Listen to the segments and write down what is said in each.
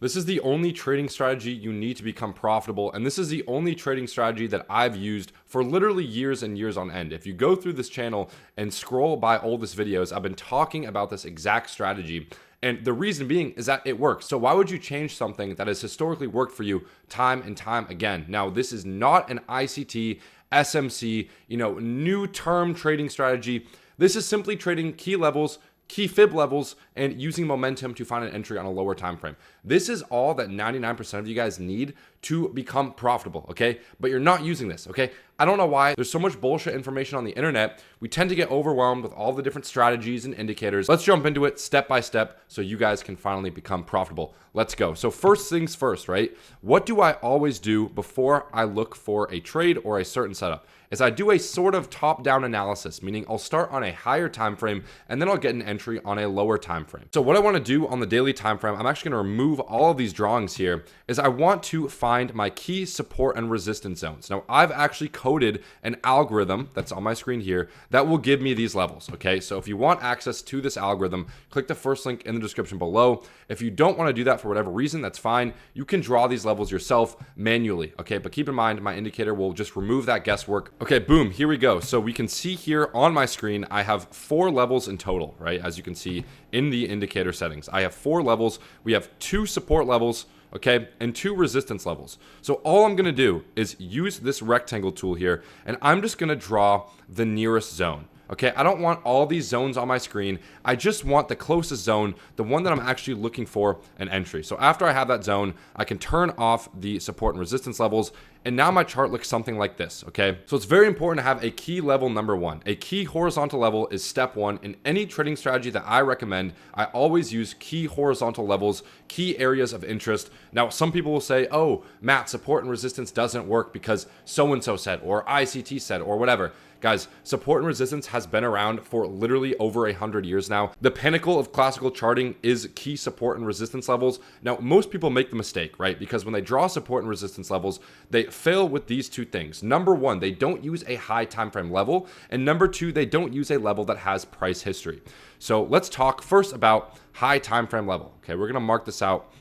This is the only trading strategy you need to become profitable, and this is the only trading strategy that I've used for literally years and years on end. If you go through this channel and scroll by oldest videos, I've been talking about this exact strategy, and the reason being is that it works. So why would you change something that has historically worked for you time and time again? Now, this is not an ICT, SMC, new term trading strategy. This is simply trading key levels, key fib levels, and using momentum to find an entry on a lower time frame. This is all that 99% of you guys need to become profitable, okay? But you're not using this, okay? I don't know why. There's so much bullshit information on the internet. We tend to get overwhelmed with all the different strategies and indicators. Let's jump into it step by step so you guys can finally become profitable. Let's go. So first things first, right? What do I always do before I look for a trade or a certain setup? Is I do a sort of top-down analysis, meaning I'll start on a higher time frame and then I'll get an entry on a lower time frame. So what I want to do on the daily time frame, I'm actually going to remove all of these drawings here, is I want to find my key support and resistance zones. Now, I've actually coded an algorithm that's on my screen here that will give me these levels, okay? So if you want access to this algorithm, click the first link in the description below. If you don't want to do that for whatever reason, that's fine. You can draw these levels yourself manually, okay? But keep in mind, my indicator will just remove that guesswork. Okay, boom, here we go. So we can see here on my screen, I have 4 levels in total, right? As you can see in the indicator settings, I have 4 levels. We have 2 support levels, okay, and 2 resistance levels. So all I'm gonna do is use this rectangle tool here, and I'm just gonna draw the nearest zone. Okay, I don't want all these zones on my screen. I just want the closest zone, the one that I'm actually looking for an entry. So after I have that zone, I can turn off the support and resistance levels, and now my chart looks something like this, okay? So it's very important to have a key level number 1. A key horizontal level is step 1. In any trading strategy that I recommend, I always use key horizontal levels, key areas of interest. Now, some people will say, oh, Matt, support and resistance doesn't work because so-and-so said, or ICT said, or whatever. Guys, support and resistance has been around for literally over 100 years now. The pinnacle of classical charting is key support and resistance levels. Now, most people make the mistake, right? Because when they draw support and resistance levels, they fail with these 2 things. Number 1, they don't use a high time frame level. And number 2, they don't use a level that has price history. So let's talk first about high time frame level. Okay, we're gonna mark this out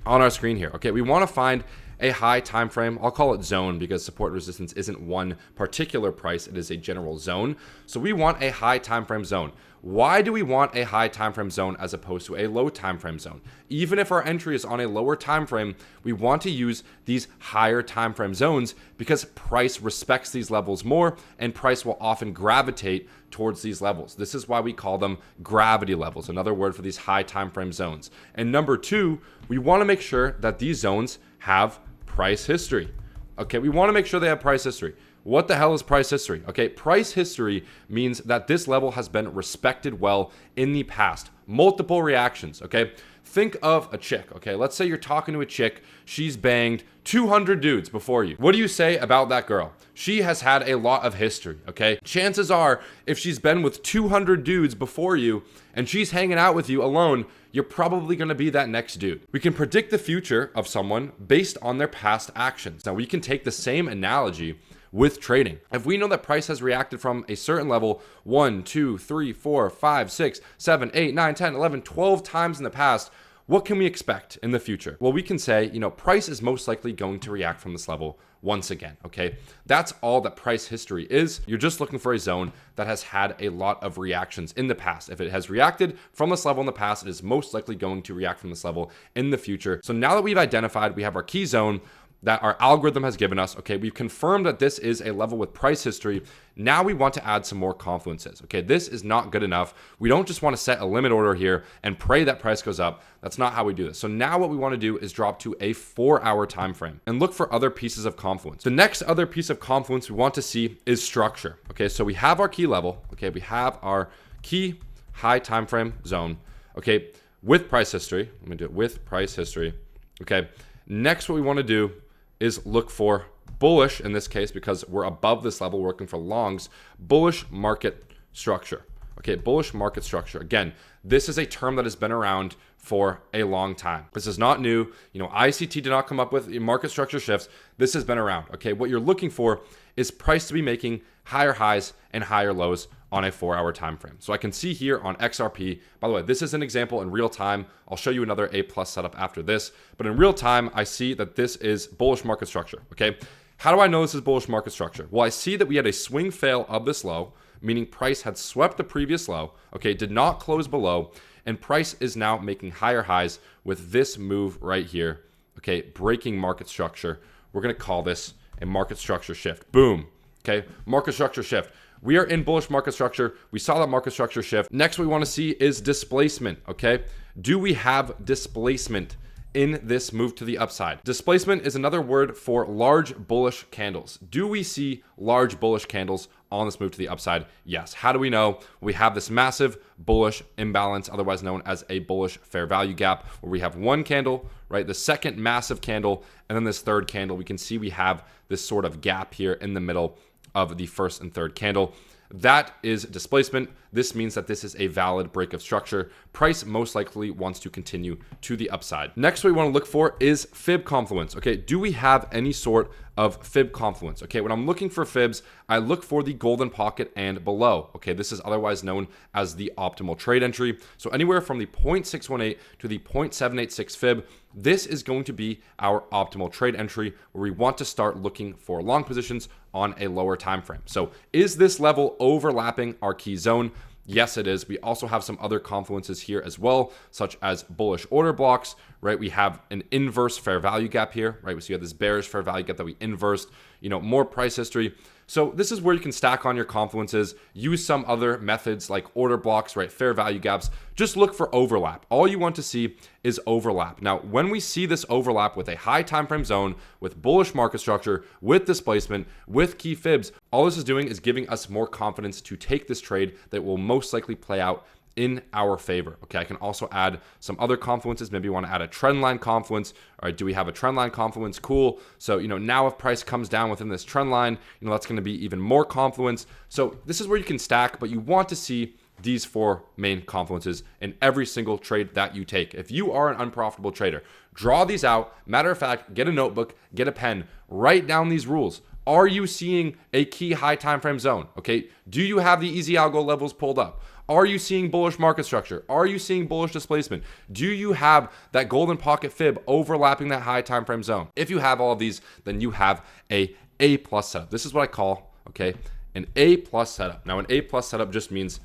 on our screen here. Okay, we wanna find a high time frame. I'll call it zone because support resistance isn't one particular price, it is a general zone. So we want a high time frame zone. Why do we want a high time frame zone as opposed to a low time frame zone? Even if our entry is on a lower time frame, we want to use these higher time frame zones because price respects these levels more and price will often gravitate towards these levels. This is why we call them gravity levels, another word for these high time frame zones. And number 2, we want to make sure that these zones have price history. Okay, we want to make sure they have price history. What the hell is price history? Okay, price history means that this level has been respected well in the past. Multiple reactions, okay? Think of a chick, okay? Let's say you're talking to a chick. She's banged 200 dudes before you. What do you say about that girl? She has had a lot of history, okay? Chances are, if she's been with 200 dudes before you and she's hanging out with you alone, you're probably gonna be that next dude. We can predict the future of someone based on their past actions. Now, we can take the same analogy with trading. If we know that price has reacted from a certain level 1, 2, 3, 4, 5, 6, 7, 8, 9, 10, 11, 12 times in the past, what can we expect in the future? Well, we can say, price is most likely going to react from this level once again, okay? That's all that price history is. You're just looking for a zone that has had a lot of reactions in the past. If it has reacted from this level in the past, it is most likely going to react from this level in the future. So now that we've identified, we have our key zone that our algorithm has given us, okay, we've confirmed that this is a level with price history. Now we want to add some more confluences, okay? This is not good enough. We don't just want to set a limit order here and pray that price goes up. That's not how we do this. So now what we want to do is drop to a 4-hour time frame and look for other pieces of confluence. The next other piece of confluence we want to see is structure, okay? So we have our key level, okay? We have our key high time frame zone, okay, with price history. I'm gonna do it with price history, okay? Next, what we want to do is look for bullish, in this case, because we're above this level, working for longs, bullish market structure. Okay, bullish market structure. Again, this is a term that has been around for a long time. This is not new. ICT did not come up with market structure shifts. This has been around. Okay, what you're looking for is price to be making higher highs and higher lows on a 4-hour time frame. So I can see here on XRP, by the way, this is an example in real time. I'll show you another A+ setup after this, but in real time, I see that this is bullish market structure. Okay, how do I know this is bullish market structure? Well, I see that we had a swing fail of this low, meaning price had swept the previous low, okay, did not close below, and price is now making higher highs with this move right here, okay, breaking market structure. We're going to call this a market structure shift. Boom. Okay, market structure shift. We are in bullish market structure. We saw that market structure shift. Next, we want to see is displacement. Okay, do we have displacement in this move to the upside? Displacement is another word for large bullish candles. Do we see large bullish candles on this move to the upside? Yes. How do we know? We have this massive bullish imbalance, otherwise known as a bullish fair value gap, where we have one candle, right? The second massive candle, and then this third candle. We can see we have this sort of gap here in the middle of the first and third candle. That is displacement. This means that this is a valid break of structure. Price most likely wants to continue to the upside. Next, what we want to look for is fib confluence. Okay, do we have any sort of fib confluence? Okay, when I'm looking for fibs, I look for the golden pocket and below. Okay, this is otherwise known as the optimal trade entry. So anywhere from the 0.618 to the 0.786 fib, this is going to be our optimal trade entry, where we want to start looking for long positions on a lower time frame. So is this level overlapping our key zone? Yes, it is. We also have some other confluences here as well, such as bullish order blocks, right? We have an inverse fair value gap here, right? So you have this bearish fair value gap that we inversed, more price history. So this is where you can stack on your confluences, use some other methods like order blocks, right? Fair value gaps. Just look for overlap. All you want to see is overlap. Now, when we see this overlap with a high time frame zone, with bullish market structure, with displacement, with key fibs, all this is doing is giving us more confidence to take this trade that will most likely play out in our favor. Okay, I can also add some other confluences. Maybe you want to add a trend line confluence. All right, do we have a trend line confluence? Cool. So, now if price comes down within this trend line, that's going to be even more confluence. So this is where you can stack, but you want to see these 4 main confluences in every single trade that you take. If you are an unprofitable trader, draw these out. Matter of fact, get a notebook, get a pen, write down these rules. Are you seeing a key high time frame zone? Okay, do you have the easy algo levels pulled up? Are you seeing bullish market structure? Are you seeing bullish displacement? Do you have that golden pocket fib overlapping that high time frame zone? If you have all of these, then you have a A+ setup. This is what I call, okay, an A+ setup. Now, an A+ setup just means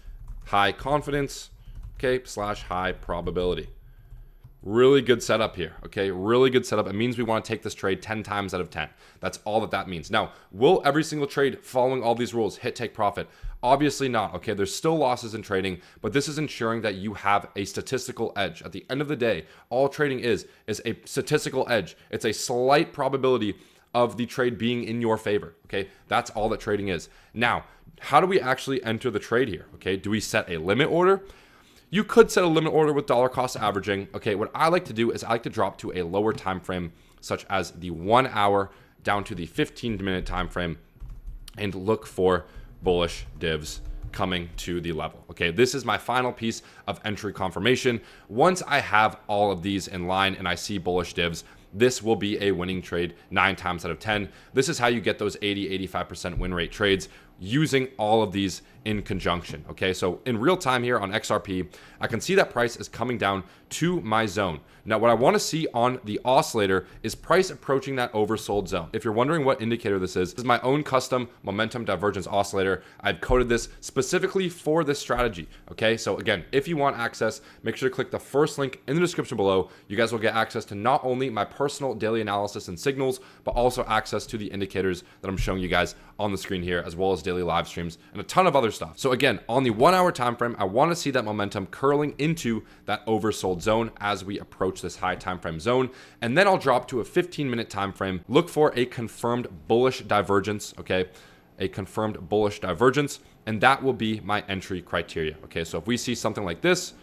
high confidence, okay, / high probability. Really good setup here, okay? Really good setup. It means we want to take this trade 10 times out of 10. That's all that means. Now, will every single trade following all these rules hit take profit? Obviously not, okay? There's still losses in trading, but this is ensuring that you have a statistical edge. At the end of the day, all trading is a statistical edge. It's a slight probability of the trade being in your favor, okay? That's all that trading is. Now, how do we actually enter the trade here, okay? Do we set a limit order? You could set a limit order with dollar cost averaging. Okay, what I like to do is I like to drop to a lower time frame, such as the 1 hour down to the 15-minute time frame, and look for bullish divs coming to the level. Okay, this is my final piece of entry confirmation. Once I have all of these in line and I see bullish divs, this will be a winning trade 9 times out of 10. This is how you get those 80-85% win rate trades, using all of these in conjunction. Okay, so in real time here on XRP, I can see that price is coming down to my zone. Now, what I want to see on the oscillator is price approaching that oversold zone. If you're wondering what indicator this is my own custom momentum divergence oscillator. I've coded this specifically for this strategy. Okay, so again, if you want access, make sure to click the first link in the description below. You guys will get access to not only my personal daily analysis and signals, but also access to the indicators that I'm showing you guys on the screen here, as well as daily live streams and a ton of other stuff. So again, on the 1 hour time frame, I want to see that momentum curling into that oversold zone as we approach this high time frame zone, and then I'll drop to a 15-minute time frame. Look for a confirmed bullish divergence, okay? A confirmed bullish divergence, and that will be my entry criteria. Okay, so if we see something like this,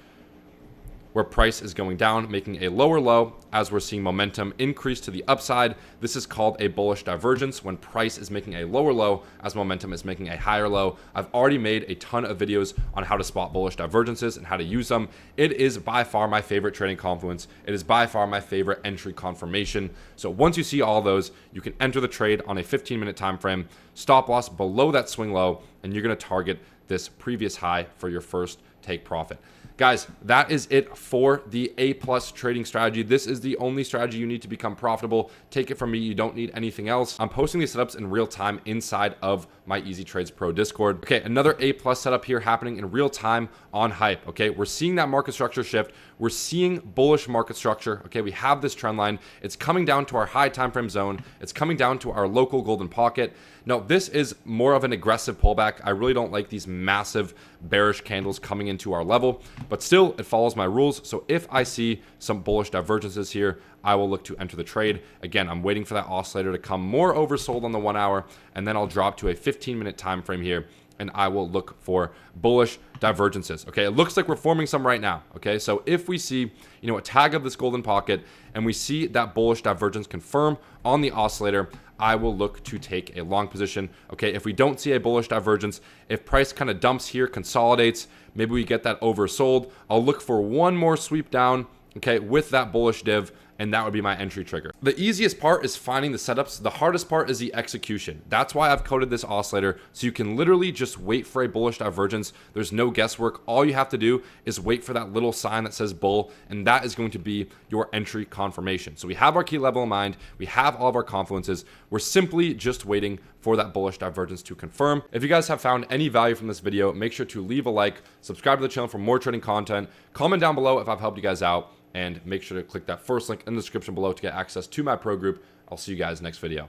where price is going down, making a lower low as we're seeing momentum increase to the upside. This is called a bullish divergence, when price is making a lower low as momentum is making a higher low. I've already made a ton of videos on how to spot bullish divergences and how to use them. It is by far my favorite trading confluence. It is by far my favorite entry confirmation. So once you see all those, you can enter the trade on a 15-minute time frame, stop loss below that swing low, and you're going to target this previous high for your first take profit. Guys, that is it for the A+ trading strategy. This is the only strategy you need to become profitable. Take it from me, you don't need anything else. I'm posting these setups in real time inside of my Easy Trades Pro Discord. Okay, another A+ setup here happening in real time on Hype. Okay, we're seeing that market structure shift. We're seeing bullish market structure. Okay, we have this trend line. It's coming down to our high time frame zone. It's coming down to our local golden pocket. Now, this is more of an aggressive pullback. I really don't like these massive bearish candles coming into our level, but still it follows my rules. So if I see some bullish divergences here, I will look to enter the trade. Again, I'm waiting for that oscillator to come more oversold on the 1 hour, and then I'll drop to a 15-minute time frame here, and I will look for bullish divergences. Okay, it looks like we're forming some right now. Okay, so if we see, a tag of this golden pocket and we see that bullish divergence confirm on the oscillator, I will look to take a long position. Okay, if we don't see a bullish divergence, if price kind of dumps here, consolidates, maybe we get that oversold, I'll look for one more sweep down, okay, with that bullish div, and that would be my entry trigger. The easiest part is finding the setups. The hardest part is the execution. That's why I've coded this oscillator, so you can literally just wait for a bullish divergence. There's no guesswork. All you have to do is wait for that little sign that says bull, and that is going to be your entry confirmation. So we have our key level in mind. We have all of our confluences. We're simply just waiting for that bullish divergence to confirm. If you guys have found any value from this video, make sure to leave a like, subscribe to the channel for more trading content, comment down below if I've helped you guys out, and make sure to click that first link in the description below to get access to my pro group. I'll see you guys next video.